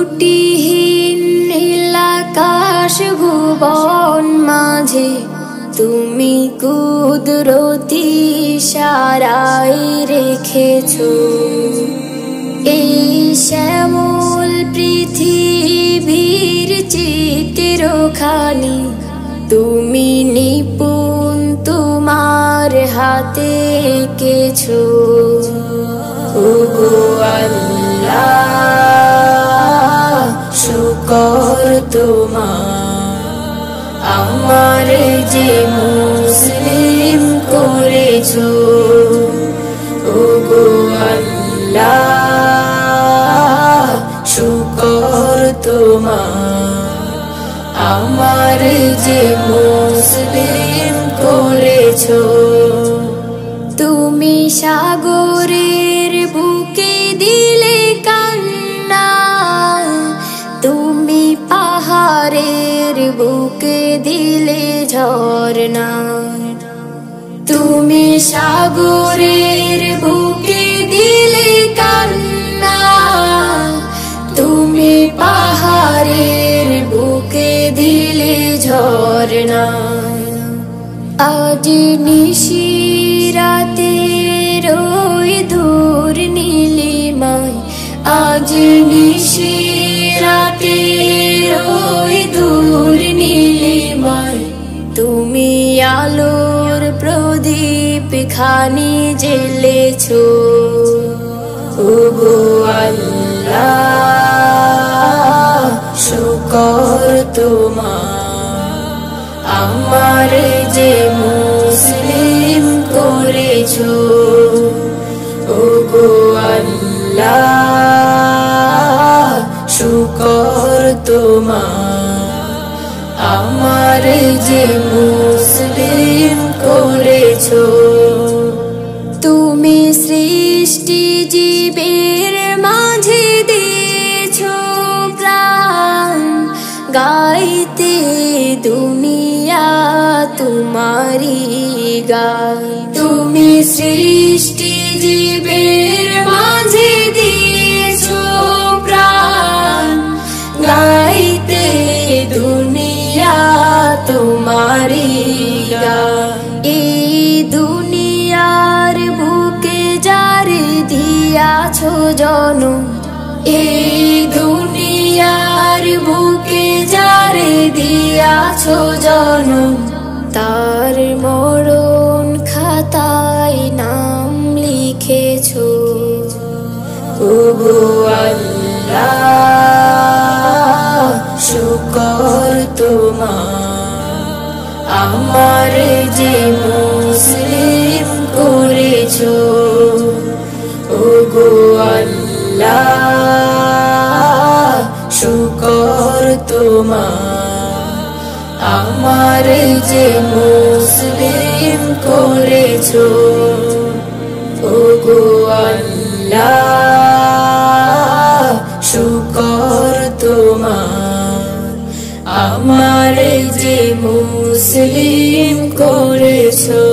ত্রুটিহীন নীলাকাশ ভুবন মাঝে তুমি কুদরতি ইশারায় রেখেছো এই শ্যামল পৃথিবীর চিত্রখানি তুমি নিপুণ তোমার হাতে এঁকেছো। ওগো আল্লাহ শুকর তোমার আমার যে মুসলিম করেছো। ওগো আল্লাহ শুকর তোমার আমার যে মুসলিম করেছো। তুমি সাগরের বুকে দিলে কান্না তুমি পাহাড়ের বুকে দিলে ঝরনা তুমি সাগরের বুকে দিলে কান্না তুমি পাহাড়ের বুকে দিলে ঝরনা। আজ নিশিরাতে ওই দূর নীলিমায় আজ নিশিরাতে ওই দূর নীলিমায় তুমি আলোর প্রদীপ খানি জ্বেলেছো। ওগো আল্লাহ শুকর তোমার আমার যে মুসলিম করেছো। ওগো আল্লাহ শুকর তোমার আমার যে মুসলিম করেছো। তুমি সৃষ্টি জীবের মাঝে দিয়েছো প্রাণ গাইতে দুনিয়া তোমারি গান। তুমি সৃষ্টি জীবের মাঝে দিয়েছো প্রাণ গাইতে দুনিয়া তোমারি গান। এই দুনিয়ার বুকে যারে দিয়াছো জনম এই দুনিয়ার বুকে যারে দিয়াছো জনম তার মরণ খাতায় নাম লিখেছো। ওগো আল্লাহ শুকর তোমার আমার যে মুসলিম করেছো। ওগো আল্লাহ শুকর তোমার আমার যে মুসলিম করেছো। ওগো আল্লাহ শুকর তোমার আমার যে মুসলিম করেছো।